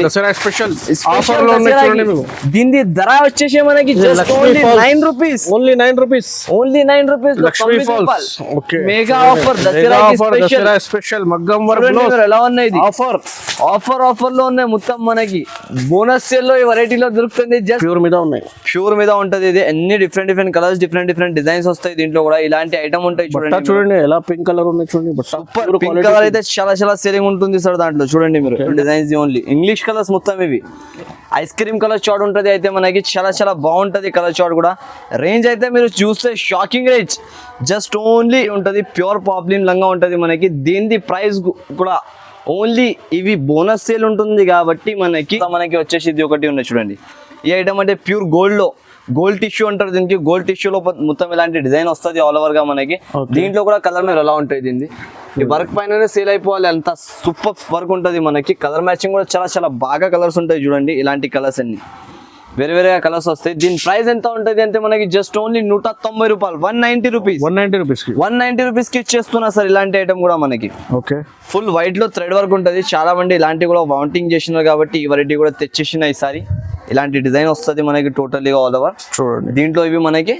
Dasara special offer లో ఉన్నాయి చూడండి మీకు. దీని ధర వచ్చేసి మనకి just only 9 rupees. Only 9 rupees. Only 9 rupees. Lakshmi falls. Okay, mega offer Dasara special మగ్గం వర్క్ లో ఎలా ఉన్నాయి ఆఫర్. ఆఫర్ లో ఉన్నాయి మొత్తం. మనకి బోనస్ సేల్ లో ఈ వెరైటీలో దొరుకుతుంది. జస్ట్ ప్యూర్ మీద ఉన్నాయి. ప్యూర్ మీద ఉంటది. ఇది అన్ని డిఫరెంట్ కలర్స్, డిఫరెంట్ డిజైన్స్ వస్తాయి దీంట్లో కూడా. ఇలాంటి ఐటమ్ ఉంటాయి చూడండి ఎలా పింక్ కలర్ ఉన్నాయి చూడండి. సూపర్ పింక్ కలర్ అయితే చాలా సేలింగ్ ఉంటుంది సార్ దాంట్లో. చూడండి మీరు డిజైన్స్ ఓన్లీ ఇంగ్లీష్ కలర్స్ మొత్తం ఇవి. ఐస్ క్రీమ్ కలర్ చార్ట్ ఉంటది అయితే మనకి చాలా బాగుంటది కలర్ చార్ట్ కూడా. రేంజ్ అయితే మీరు చూస్తే షాకింగ్ రేంజ్. జస్ట్ ఓన్లీ ఉంటది ప్యూర్ పాప్లిన్ లంగా ఉంటది మనకి. దీని ప్రైస్ కూడా ఓన్లీ ఇవి బోనస్ సేల్ ఉంటుంది కాబట్టి మనకి వచ్చేసి ఇది ఒకటి ఉన్నాయి చూడండి. ఈ ఐటమ్ అంటే ప్యూర్ గోల్డ్ టిష్యూ అంటారు దీనికి. గోల్డ్ టిష్యూలో మొత్తం ఇలాంటి డిజైన్ వస్తుంది ఆల్ ఓవర్ గా మనకి. దీంట్లో కూడా కలర్ మీరు ఎలా ఉంటాయి దీన్ని. ఈ వర్క్ పైననే సేల్ అయిపోవాలి, అంత సూపర్ వర్క్ ఉంటుంది మనకి. కలర్ మ్యాచింగ్ కూడా చాలా బాగా కలర్స్ ఉంటాయి చూడండి. ఇలాంటి కలర్స్ అన్ని వేరేగా కలర్స్ వస్తాయి. దీని ప్రైస్ ఎంత ఉంటుంది అంటే మనకి జస్ట్ ఓన్లీ 190 రూపాయలు. 190 రూపీస్. 190 రూపీస్ కి ఇచ్చేస్తున్నా సార్ ఇలాంటి ఐటమ్ కూడా మనకి. ఓకే, ఫుల్ వైట్ లో థ్రెడ్ వర్క్ ఉంటుంది. చాలా మంది ఇలాంటివి కూడా వాంటింగ్ చేసినారు కాబట్టి ఈ వెరైటీ కూడా తెచ్చేసిన ఈసారి. ఇలాంటి డిజైన్ వస్తుంది మనకి టోటల్గా ఆల్ ఓవర్ చూడండి. దీంట్లో ఇవి మనకి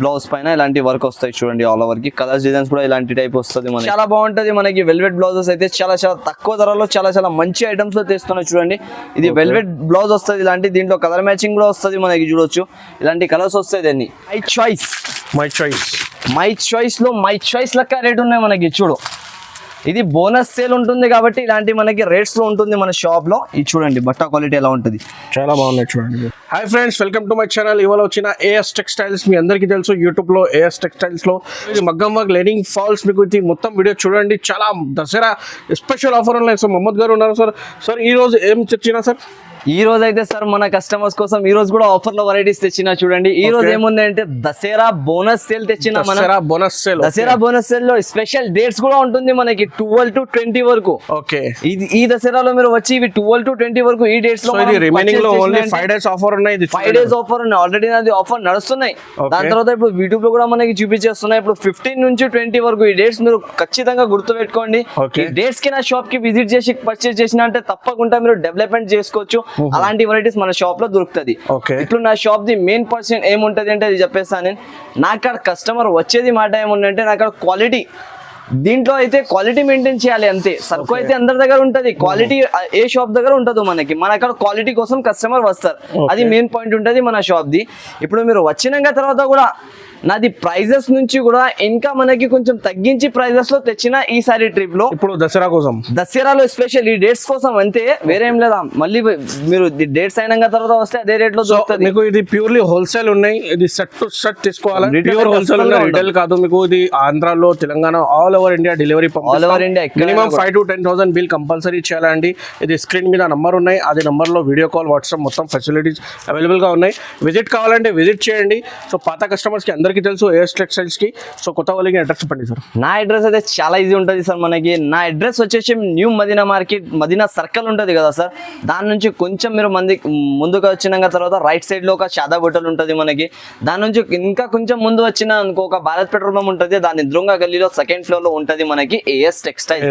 బ్లౌజ్ పైన ఇలాంటి వర్క్ వస్తాయి చూడండి ఆల్ ఓవర్ కి. కలర్స్ డిజైన్స్ కూడా ఇలాంటి టైప్ వస్తుంది మనకి. చాలా బాగుంటది మనకి. వెల్వెట్ బ్లౌజెస్ అయితే చాలా తక్కువ ధరలో చాలా మంచి ఐటమ్స్ లో తెస్తున్నా చూడండి. ఇది వెల్వెట్ బ్లౌజ్ వస్తుంది ఇలాంటి. దీంట్లో కలర్ మ్యాచింగ్ కూడా వస్తుంది మనకి చూడొచ్చు. ఇలాంటి కలర్స్ వస్తాయి. దాన్ని మై చాయిస్ లెక్క రేట్ ఉన్నాయి మనకి చూడు. ఇది బోనస్ సేల్ ఉంటుంది కాబట్టి ఇలాంటి మనకి రేట్స్ లో ఉంటుంది మన షాప్ లో. ఇది చూడండి బట్ట క్వాలిటీ ఎలా ఉంటుంది. చాలా బాగున్నాయి చూడండి. Hi friends, welcome to my channel. ఇవాళ వచ్చిన ఏఎస్ టెక్స్టైల్స్ మీ అందరికీ తెలుసు. యూట్యూబ్ లో ఏఎస్ టెక్స్టైల్స్ లో ఇది మగ్గం వర్క్ లెనింగ్ ఫాల్స్ మీకు ఇది మొత్తం వీడియో చూడండి. చాలా దసరా స్పెషల్ ఆఫర్ ఉన్నాయి. సో మహమ్మద్ గారు ఉన్నారు సార్. ఈ రోజు ఏం తెచ్చినా సార్? ఈ రోజు అయితే సార్ మన కస్టమర్స్ కోసం ఈ రోజు కూడా ఆఫర్ లో వెరైటీస్ తెచ్చినా చూడండి. ఈ రోజు ఏముంది అంటే దసరా బోనస్ సేల్ తెచ్చిన. దసరా బోనస్ సేల్ లో స్పెషల్ డేట్స్ కూడా ఉంటుంది మనకి 12 to 20 వరకు. ఓకే, ఈ దసరాలో మీరు వచ్చి ఇవి 12 to 20 వరకు ఈ డేట్స్ లో రిమైనింగ్ లో ఓన్లీ 5 days ఆఫర్ ఉన్నాయి. 5 days ఆఫర్ ఉన్నాయి. ఆల్రెడీ నాది ఆఫర్ నడుస్తున్నాయి. దాని తర్వాత ఇప్పుడు యూట్యూబ్ లో కూడా మనకి చూపించేస్తున్నాయి. ఇప్పుడు 15 నుంచి 20 వరకు ఈ డేట్స్ మీరు ఖచ్చితంగా గుర్తు పెట్టుకోండి. ఈ డేట్స్ కి నా షాప్ కి విజిట్ చేసి పర్చేస్ చేసిన అంటే తప్పకుండా మీరు డెవలప్మెంట్ చేసుకోవచ్చు. అలాంటి వెరైటీస్ మన షాప్ లో దొరుకుతుంది. ఇప్పుడు నా షాప్ ది మెయిన్ పర్సన్ ఏముంటది అంటే అది చెప్పేస్తాను నేను. నాకు కస్టమర్ వచ్చేది మాట ఏముందంటే నాకు క్వాలిటీ. దీంట్లో అయితే క్వాలిటీ మెయింటైన్ చేయాలి అంతే. సరుకు అయితే అందరి దగ్గర ఉంటది, క్వాలిటీ ఏ షాప్ దగ్గర ఉంటదో మనకి. మన అక్కడ క్వాలిటీ కోసం కస్టమర్ వస్తారు. అది మెయిన్ పాయింట్ ఉంటది మన షాప్ ది. ఇప్పుడు మీరు వచ్చినాక తర్వాత కూడా నాది ప్రైజెస్ నుంచి కూడా ఇంకా మనకి కొంచెం తగ్గించి ప్రైజెస్ లో తెచ్చిన ఈసారి ట్రిప్ లో. ఇప్పుడు దసరాలో స్పెషల్ ఈ డేట్స్ కోసం అంతే, వేరే ఏం లేదా. మళ్ళీ మీరు డేట్స్ అయినాక తర్వాత వస్తే అదే రేట్ లో దొరుకుతుంది మీకు. ఇది ప్యూర్లీ హోల్సేల్ ఉన్నాయి. ఇది సెట్ టు సెట్ తీసుకోవాలి. ప్యూర్ హోల్సేల్ రిటైల్ కాదు మీకు. ఇది ఆంధ్రాలో, Telangana, all over India delivery. All over India minimum 5,000 to 10,000 bill compulsory చేయాలండి. ఇది స్క్రీన్ మీద నంబర్ ఉన్నాయి. అదే నంబర్ లో వీడియో కాల్, వాట్సాప్ మొత్తం ఫెసిలిటీస్ అవైలబుల్ గా ఉన్నాయి. విజిట్ కావాలంటే విజిట్ చేయండి. సో పాత కస్టమర్స్ కి అందరికీ తెలుసు ఏఎస్ టెక్స్టైల్స్ కి. సో కొత్త వాళ్ళకి అడ్రస్ చెప్పండి సార్. నా అడ్రస్ అయితే చాలా ఈజీ ఉంటుంది సార్ మనకి. నా అడ్రస్ వచ్చేసి new Madina market, Madina circle ఉంటుంది కదా సార్. దాని నుంచి కొంచెం మీరు ముందుగా వచ్చినాక తర్వాత రైట్ సైడ్ లో ఒక షాదా హోటల్ ఉంటుంది మనకి. దాని నుంచి ఇంకా కొంచెం ముందు వచ్చిన ఒక భారత్ పెట్రోల్ పంప్ ఉంటుంది. దాని ఎదురుగా గల్లీలో సెకండ్ ఫ్లోర్ లో ఉంటుంది మనకి ఏఎస్ టెక్స్టైల్.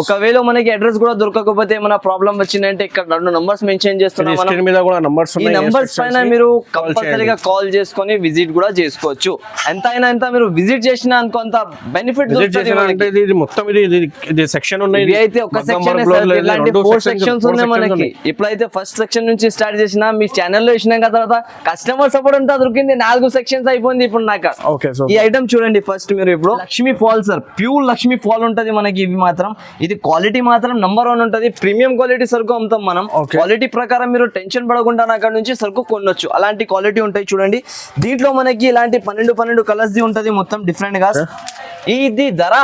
ఒకవేళ మనకి అడ్రస్ కూడా దొరకకపోతే ఏమైనా ప్రాబ్లం వచ్చిందంటే ఇక్కడ 2 నంబర్స్ మెన్షన్ చేస్తున్నాం. ఈ నంబర్స్ పైన మీరు కంపల్సరీగా కాల్ చేసుకొని విజిట్ కూడా చేసుకోవచ్చు. ఎంత అయినా ఎంత మీరు విజిట్ చేసినా అంత బెనిఫిట్ సెక్షన్ ఉన్నాయి. అయితే ఒక సెక్షన్ ఇలాంటి 4 సెక్షన్స్ ఉన్నాయి మనకి. ఇప్పుడైతే ఫస్ట్ సెక్షన్ నుంచి స్టార్ట్ చేసిన మీ ఛానల్లో ఇచ్చినాక తర్వాత కస్టమర్ సపోర్ట్ అంతా దొరికింది. 4 సెక్షన్స్ అయిపోయింది ఇప్పుడు నాకు. ఈ ఐటమ్ చూడండి ఫస్ట్ మీరు. ఇప్పుడు Lakshmi fall sir, pure Lakshmi fall ఉంటది మనకి. ఇవి మాత్రం ఇది క్వాలిటీ మాత్రం నంబర్ 1 ఉంటది. ప్రీమియం క్వాలిటీ సరుకు అమ్ముతాం మనం. క్వాలిటీ ప్రకారం మీరు టెన్షన్ పడకుండా అక్కడ నుంచి సరుకు కొనొచ్చు. అలాంటి క్వాలిటీ ఉంటాయి చూడండి. దీంట్లో మనకి ఇలాంటి 12 కలర్స్ ది ఉంటది మొత్తం డిఫరెంట్ గా. ఇది ధర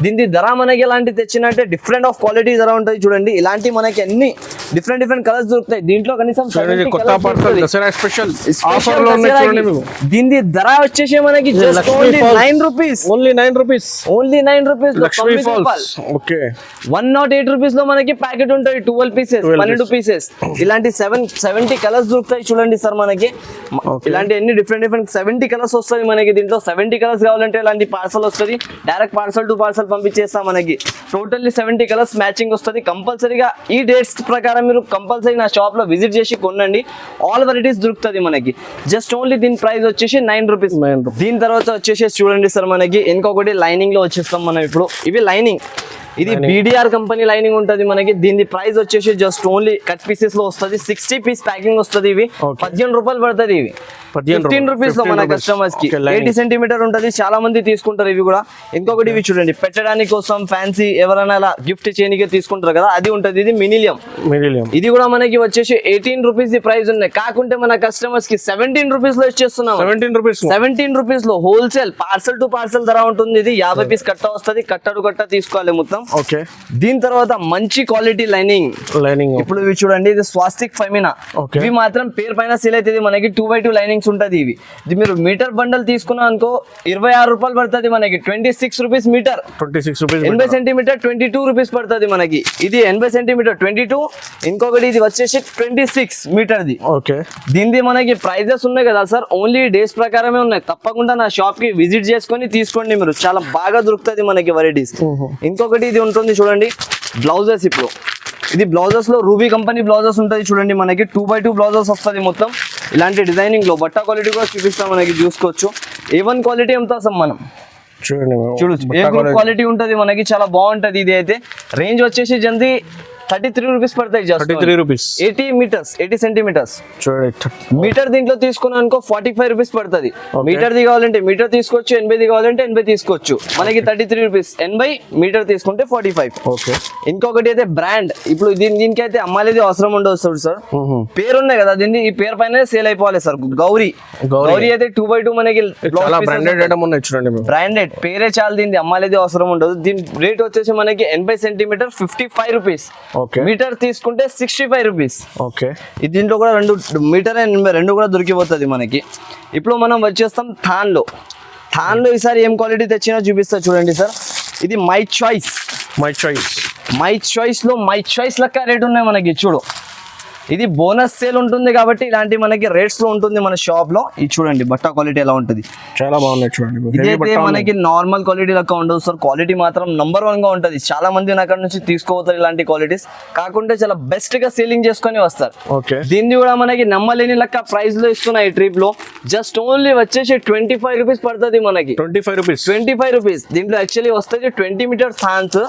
దీని ధర మనకి ఎలాంటి తెచ్చినట్టే డిఫరెంట్ ఆఫ్ క్వాలిటీ ధర ఉంటుంది చూడండి. ఇలాంటి మనకి అన్ని డిఫరెంట్ కలర్స్ దొరుకుతాయి. దీంట్లో కనీసం దీని ధర వచ్చేసి మనకి just only 9 rupees. Only 9 rupees. 108 rupees లో మనకి ప్యాకెట్ ఉంటుంది. 12 పీసెస్, 12 పీసెస్. ఇలాంటి 70 కలర్స్ దొరుకుతాయి చూడండి సార్ మనకి. ఇలాంటి అన్ని డిఫరెంట్ 70 కలర్స్ వస్తుంది మనకి. దీంట్లో 70 కలర్స్ కావాలంటే ఇలాంటి పార్సల్ వస్తుంది. డైరెక్ట్ పార్సల్ టు పార్సల్ పంపించేస్తాం మనకి. టోటల్లీ 70 కలర్స్ మ్యాచింగ్ వస్తుంది. కంపల్సరీగా ఈ డేట్స్ ప్రకారం మీరు కంపల్సరీ నా షాప్ లో విజిట్ చేసి కొనండి. ఆల్ వెరైటీస్ దొరుకుతుంది మనకి. జస్ట్ ఓన్లీ దీని ప్రైస్ వచ్చేసి 9 రూపీస్. దీని తర్వాత వచ్చేసి చూడండి సార్, మనకి ఇంకొకటి లైనింగ్ లో వచ్చేస్తాం మనం ఇప్పుడు. ఇవి లైనింగ్, ఇది BDR కంపెనీ లైనింగ్ ఉంటది మనకి. దీని ప్రైస్ వచ్చేసి జస్ట్ ఓన్లీ కట్ పీసెస్ లో వస్తుంది. 60 పీస్ ప్యాకింగ్ వస్తుంది. ఇవి 15 రూపాయలు పడుతుంది. ఇవి 15 రూపీస్ లో మన కస్టమర్స్ కి 80 సెంటీమీటర్ ఉంటది. చాలా మంది తీసుకుంటారు ఇవి కూడా. ఇంకొకటి ఇవి చూడండి, పెట్టడానికి కోసం ఫ్యాన్సీ ఎవరైనా అలా గిఫ్ట్ చేయడానికి తీసుకుంటారు కదా, అది ఉంటది. ఇది మినిలియం. ఇది కూడా మనకి వచ్చేసి 18 రూపీస్ ప్రైస్ ఉన్నాయి. కాకుంటే మన కస్టమర్స్ కి 17 రూపీస్ లో ఇచ్చేస్తున్నాం. 17 రూపీస్ లో హోల్సేల్, పార్సల్ టు పార్సల్ ధర ఉంటుంది. ఇది 50 పీస్ కట్ట వస్తుంది. కట్టడు కట్ట తీసుకోవాలి మొత్తం. ఓకే. దీని తర్వాత మంచి క్వాలిటీ లైనింగ్. ఇప్పుడు ఇవి చూడండి, ఇది స్వాస్తిక్ ఫెమినా. ఇవి మాత్రం పేరు పైన సేల్ అవుతుంది మనకి. 2x2 లైనింగ్స్ ఉంటది. ఇవి ఇది మీరు మీటర్ బండల్ తీసుకున్నా అనుకో 26 రూపాయలు పడుతుంది మనకి. 26 రూపీస్ మీటర్. 80 సెంటీమీటర్ 22 రూపీస్ పడుతుంది మనకి. ఇది 80 సెంటీమీటర్ 22. ఇంకొకటి ఇది వచ్చేసి 26 మీటర్ ది. ఓకే. దీనిది మనకి ప్రైజెస్ ఉన్నాయి కదా సార్, ఓన్లీ డేస్ ప్రకారమే ఉన్నాయి. తప్పకుండా నా షాప్ కి విజిట్ చేసుకొని తీసుకోండి మీరు. చాలా బాగా దొరుకుతుంది మనకి వెరైటీస్. ఇంకొకటి ఇది ఉంటుంది చూడండి, బ్లౌజెస్. ఇప్పుడు ఇది బ్లౌజెస్ లో రూబీ కంపెనీ బ్లౌజెస్ ఉంటుంది చూడండి మనకి. 2x2 బ్లౌజెస్ వస్తుంది మొత్తం. ఇలాంటి డిజైనింగ్ లో బట్ట క్వాలిటీ కూడా చూపిస్తాం మనకి. చూసుకోవచ్చు A1 క్వాలిటీ ఎంత వస్తాం మనం. చూడొచ్చు ఏ గ్రూప్ క్వాలిటీ ఉంటది మనకి. చాలా బాగుంటది. ఇది అయితే రేంజ్ వచ్చేసి జల్దీ 33 రూపీస్ పడతాయి. 33 రూపీస్ 80 మీటర్స్, 80 సెంటీమీటర్స్ మీటర్. దీంట్లో తీసుకున్నాను అనుకో 45 రూపీస్ పడుతుంది. మీటర్ ది కావాలంటే మీటర్ తీసుకోవచ్చు, 80 కావాలంటే 80 తీసుకోవచ్చు. మనకి 33 రూపీస్. 80 మీటర్ తీసుకుంటే 45. ఓకే. ఇంకొకటి అయితే బ్రాండ్. ఇప్పుడు దీనికి అయితే అమ్మాయిది అవసరం ఉండదు సార్. పేరు ఉన్నాయి కదా, దీన్ని ఈ పేరు పైన సేల్ అయిపోవాలి సార్. గౌరీ అయితే 2x2 మనకి బ్రాండెడ్ పేరే చాలా. దీన్ని అమ్మాయిది అవసరం ఉండదు. దీని రేట్ వచ్చేసి మనకి 80 సెంటీమీటర్ 55 రూపీస్. మీటర్ తీసుకుంటే 65 రూపీస్. ఓకే. దీంట్లో కూడా 2 మీటర్ 82 కూడా దొరికిపోతుంది మనకి. ఇప్పుడు మనం వచ్చేస్తాం థాన్ లో. ఈసారి ఏం క్వాలిటీ తెచ్చినా చూపిస్తా చూడండి సార్. ఇది మై చాయిస్ లో మై చాయిస్ లెక్క రేట్ ఉన్నాయి మనకి. చూడు, ఇది బోనస్ సేల్ ఉంటుంది కాబట్టి ఇలాంటి మనకి రేట్స్ లో ఉంటుంది మన షాప్ లో. ఇది చూడండి బట్ట క్వాలిటీ ఎలా ఉంటుంది. చాలా బాగున్నాయి చూడండి. ఇదైతే మనకి నార్మల్ క్వాలిటీ లెక్క ఉండదు సార్. క్వాలిటీ మాత్రం నంబర్ 1 గా ఉంటుంది. చాలా మంది నా అక్కడ నుంచి తీసుకోవతారు ఇలాంటి క్వాలిటీస్. కాకుంటే చాలా బెస్ట్ గా సేలింగ్ చేసుకొని వస్తారు. దీన్ని కూడా మనకి నమ్మలేని లెక్క ప్రైస్ లో ఇస్తున్నాయి ఈ ట్రిప్ లో. జస్ట్ ఓన్లీ వచ్చేసి 25 రూపీస్ పడుతుంది మనకి. 25 రూపీస్. దీంట్లో యాక్చువల్లీ వస్తుంది 20 మీటర్ థాన్స్.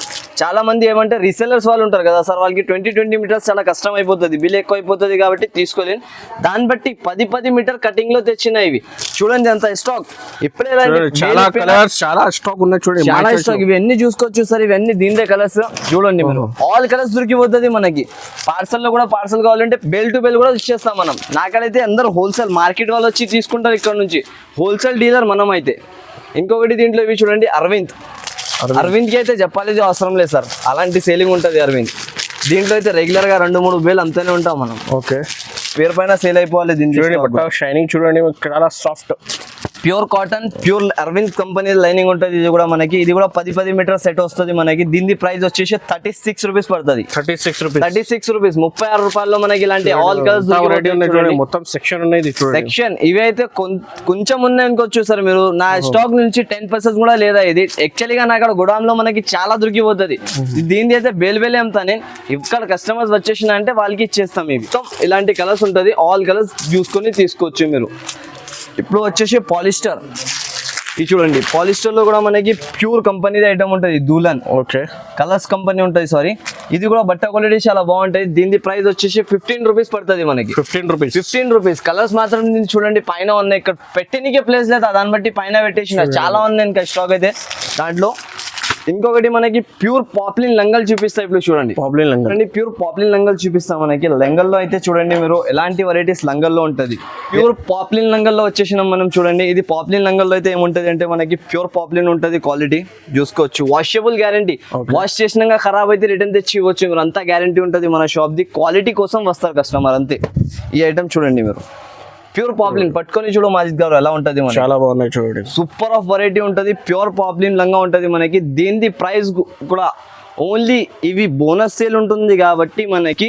చాలా మంది ఏమంటే రీసెలర్స్ వాళ్ళు ఉంటారు కదా సార్, వాళ్ళకి 20 మీటర్స్ చాలా కష్టం అయిపోతుంది, బిల్ ఎక్కువ అయిపోతుంది కాబట్టి తీసుకోలేను. దాన్ని బట్టి 10 మీటర్ కటింగ్ లో తెచ్చిన ఇవి చూడండి. అంత స్టాక్ ఇప్పుడే చాలా స్టాక్ ఉన్నాయి చూడండి. చాలా స్టాక్. ఇవన్నీ చూసుకోవచ్చు సార్. ఇవన్నీ దీనిదే కలర్స్ చూడండి మీరు. ఆల్ కలర్స్ దొరికిపోతుంది మనకి. పార్సల్ లో కూడా పార్సల్ కావాలంటే బెల్ టు బెల్ కూడా ఇచ్చేస్తాం మనం. నాకైతే అందరూ హోల్సేల్ మార్కెట్ వాళ్ళు వచ్చి తీసుకుంటారు ఇక్కడ నుంచి. హోల్సేల్ డీలర్ మనం అయితే. ఇంకొకటి దీంట్లో ఇవి చూడండి, అరవింద్ కి అయితే చెప్పాలి అవసరం లేదు సార్, అలాంటి సేలింగ్ ఉంటుంది అరవింద్. దీంట్లో అయితే రెగ్యులర్ గా 2-3 వేలు అంతనే ఉంటాం మనం. ఓకే. పేరు పైన సేల్ అయిపోవాలి. దీంట్లో షైనింగ్ చూడండి, చాలా soft pure cotton, pure Arvind company lining ఉంటుంది. ఇది కూడా మనకి. ఇది కూడా 10 మీటర్ సెట్ వస్తుంది మనకి. దీని ప్రైస్ వచ్చేసి 36 రూపీస్ పడుతుంది. 36 రూపీస్ 36 రూపాయల్లో మనకి ఇలాంటి ఆల్ కలర్స్ మొత్తం సెక్షన్ ఉన్నాయి. సెక్షన్ ఇవి అయితే కొంచెం ఉన్నాయి అనుకోవచ్చు సార్ మీరు. నా స్టాక్ నుంచి 10% కూడా లేదా. ఇది యాక్చువల్లీ గా నా అక్కడ గోడామ్ లో మనకి చాలా దొరికిపోతుంది. దీని అయితే బేలే అమ్ముతా నేను. ఇక్కడ కస్టమర్స్ వచ్చేసిన అంటే వాళ్ళకి ఇచ్చేస్తాం. ఇవి ఇలాంటి కలర్స్ ఉంటుంది. ఆల్ కలర్స్ చూసుకొని తీసుకోవచ్చు మీరు. ఇప్పుడు వచ్చేసి పాలిస్టర్. ఇది చూడండి, పాలిస్టర్ లో కూడా మనకి ప్యూర్ కంపెనీ ఐటమ్ ఉంటుంది. దూలన్. ఓకే. కలర్స్ కంపెనీ ఉంటుంది సారీ. ఇది కూడా బట్ట క్వాలిటీ చాలా బాగుంటుంది. దీని ప్రైస్ వచ్చేసి 15 రూపీస్ పడుతుంది మనకి. 15 రూపీస్. కలర్స్ మాత్రం చూడండి పైన ఉన్నాయి. ఇక్కడ పెట్టినకే ప్లేస్ లేదా, దాన్ని బట్టి పైన పెట్టేసిన చాలా ఉన్నాయి ఇంకా స్టాక్ అయితే దాంట్లో. ఇంకొకటి మనకి ప్యూర్ పాప్లిన్ లంగల్ చూపిస్తా. ఇప్పుడు చూడండి ప్యూర్ పాప్లిన్ లంగల్ చూపిస్తా మనకి. లంగల్లో అయితే చూడండి మీరు ఎలాంటి వెరైటీస్ లంగల్లో ఉంటది. ప్యూర్ పాప్లిన్ లంగల్లో వచ్చేసినాం మనం. చూడండి, ఇది పాప్లిన్ లంగల్లో అయితే ఏముంటది అంటే మనకి ప్యూర్ పాప్లిన్ ఉంటది. క్వాలిటీ చూసుకోవచ్చు. Washable guarantee. వాష్ చేసినాక ఖరాబ్ అయితే రిటర్న్ తెచ్చి ఇవ్వచ్చు మీరు. అంతా గ్యారంటీ ఉంటుంది మన షాప్ ది. క్వాలిటీ కోసం వస్తారు కస్టమర్ అంతే. ఈ ఐటమ్ చూడండి మీరు, ప్యూర్ పాప్లిన్ పట్టుకొని చూడు మాజిద్ గారు ఎలా ఉంటది. చాలా బాగున్నాయి చూడండి. సూపర్ ఆఫ్ వెరైటీ ఉంటది. ప్యూర్ పాప్లిన్ లంగా ఉంటది మనకి. దీని ప్రైస్ కూడా ఓన్లీ ఇవి బోనస్ సేల్ ఉంటుంది కాబట్టి మనకి